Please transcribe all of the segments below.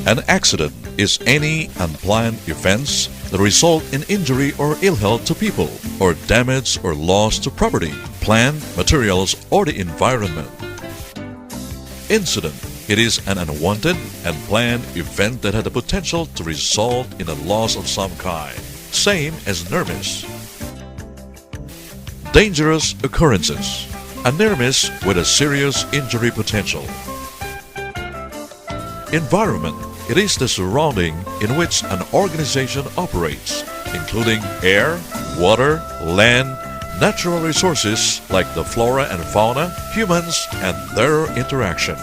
An accident is any unplanned events that result in injury or ill health to people, or damage or loss to property, plant, materials, or the environment. Incident. It is an unwanted and planned event that had the potential to result in a loss of some kind, same as near miss. Dangerous occurrences. A near miss with a serious injury potential. Environment. It is the surrounding in which an organization operates, including air, water, land, natural resources like the flora and fauna, humans, and their interaction.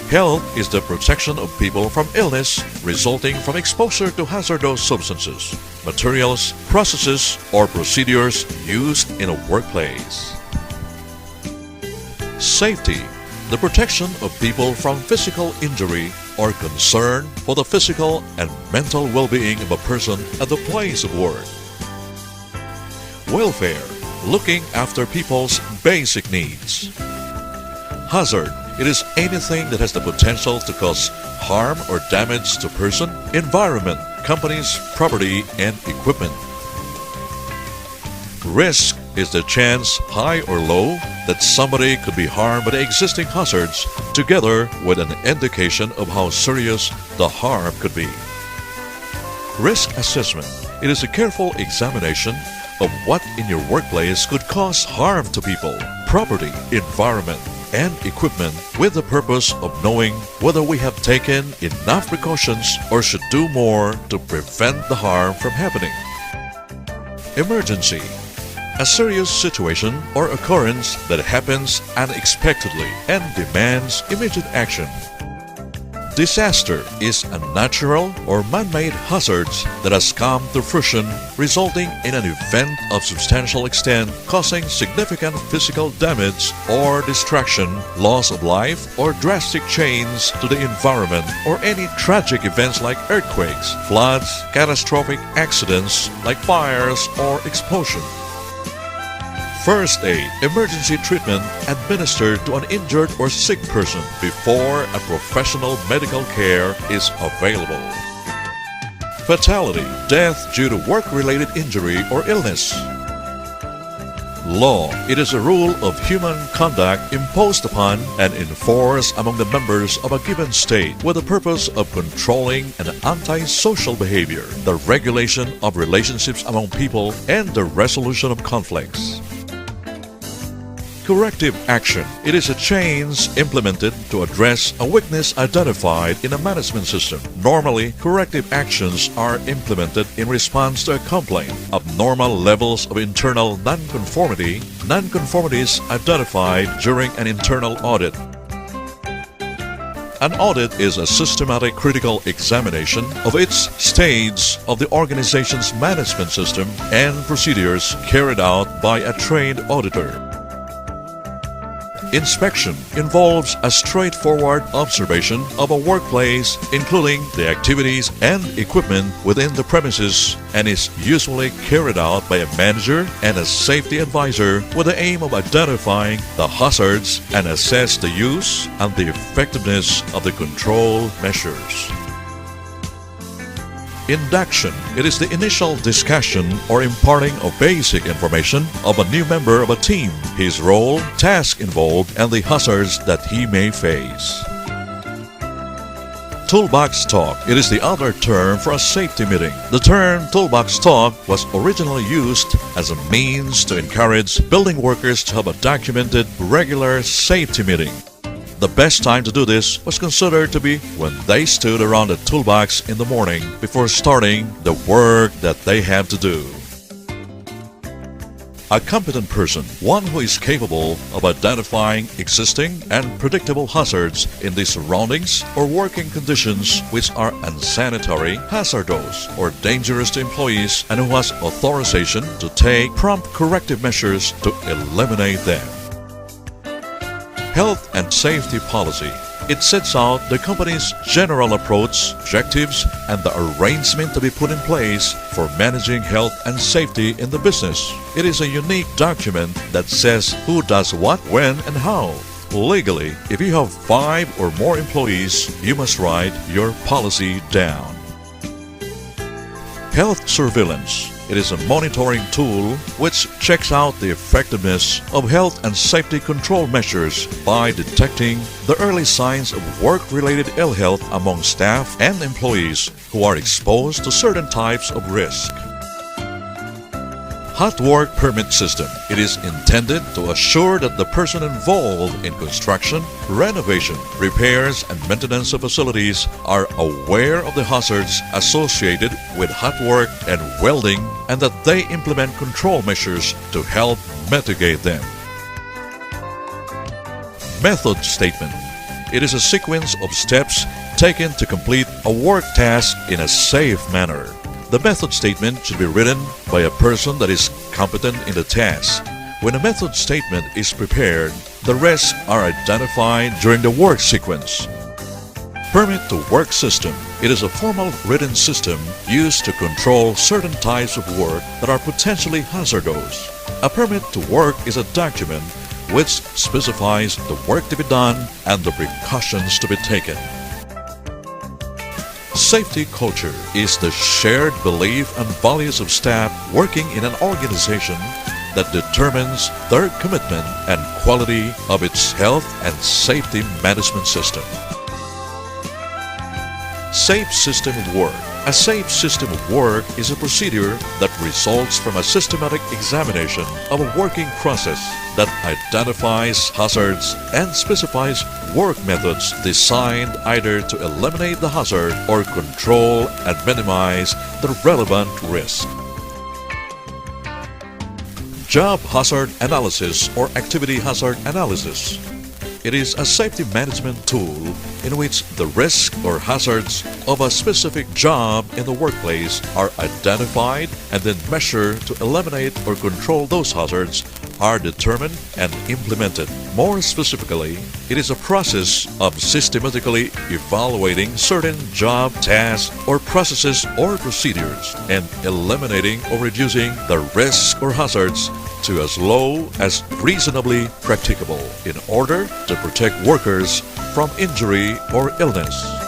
Health is the protection of people from illness resulting from exposure to hazardous substances, materials, processes, or procedures used in a workplace. Safety. The protection of people from physical injury or concern for the physical and mental well-being of a person at the place of work. Welfare. Looking after people's basic needs. Hazard. It is anything that has the potential to cause harm or damage to person, environment, companies, property, and equipment. Risk is the chance, high or low, that somebody could be harmed by the existing hazards, together with an indication of how serious the harm could be. Risk assessment. It is a careful examination of what in your workplace could cause harm to people, property, environment, and equipment, with the purpose of knowing whether we have taken enough precautions or should do more to prevent the harm from happening. Emergency. A serious situation or occurrence that happens unexpectedly and demands immediate action. Disaster is a natural or man-made hazard that has come to fruition, resulting in an event of substantial extent, causing significant physical damage or destruction, loss of life, or drastic change to the environment, or any tragic events like earthquakes, floods, catastrophic accidents like fires or explosion. First aid, emergency treatment administered to an injured or sick person before a professional medical care is available. Fatality, death due to work-related injury or illness. Law, it is a rule of human conduct imposed upon and enforced among the members of a given state with the purpose of controlling an antisocial behavior, the regulation of relationships among people, and the resolution of conflicts. Corrective action. It is a change implemented to address a weakness identified in a management system. Normally, corrective actions are implemented in response to a complaint, abnormal levels of internal nonconformity, nonconformities identified during an internal audit. An audit is a systematic critical examination of each stage of the organization's management system and procedures carried out by a trained auditor. Inspection involves a straightforward observation of a workplace, including the activities and equipment within the premises, and is usually carried out by a manager and a safety advisor with the aim of identifying the hazards and assess the use and the effectiveness of the control measures. Induction. It is the initial discussion or imparting of basic information of a new member of a team, his role, task involved, and the hazards that he may face. Toolbox talk. It is the other term for a safety meeting. The term toolbox talk was originally used as a means to encourage building workers to have a documented, regular safety meeting. The best time to do this was considered to be when they stood around the toolbox in the morning before starting the work that they had to do. A competent person, one who is capable of identifying existing and predictable hazards in the surroundings or working conditions which are unsanitary, hazardous, or dangerous to employees, and who has authorization to take prompt corrective measures to eliminate them. Health and safety policy. It sets out the company's general approach, objectives, and the arrangement to be put in place for managing health and safety in the business. It is a unique document that says who does what, when, and how, Legally, if you have 5 or more employees, you must write your policy down. Health surveillance. It is a monitoring tool which checks out the effectiveness of health and safety control measures by detecting the early signs of work-related ill health among staff and employees who are exposed to certain types of risk. Hot work permit system. It is intended to assure that the person involved in construction, renovation, repairs, and maintenance of facilities are aware of the hazards associated with hot work and welding and that they implement control measures to help mitigate them. Method statement. It is a sequence of steps taken to complete a work task in a safe manner. The method statement should be written by a person that is competent in the task. When a method statement is prepared, the risks are identified during the work sequence. Permit to work system. It is a formal written system used to control certain types of work that are potentially hazardous. A permit to work is a document which specifies the work to be done and the precautions to be taken. Safety culture is the shared belief and values of staff working in an organization that determines their commitment and quality of its health and safety management system. Safe system of work. A safe system of work is a procedure that results from a systematic examination of a working process that identifies hazards and specifies work methods designed either to eliminate the hazard or control and minimize the relevant risk. Job hazard analysis or activity hazard analysis. It is a safety management tool in which the risk or hazards of a specific job in the workplace are identified and then measured to eliminate or control those hazards are determined and implemented. More specifically, it is a process of systematically evaluating certain job tasks or processes or procedures and eliminating or reducing the risk or hazards to as low as reasonably practicable in order to protect workers from injury or illness.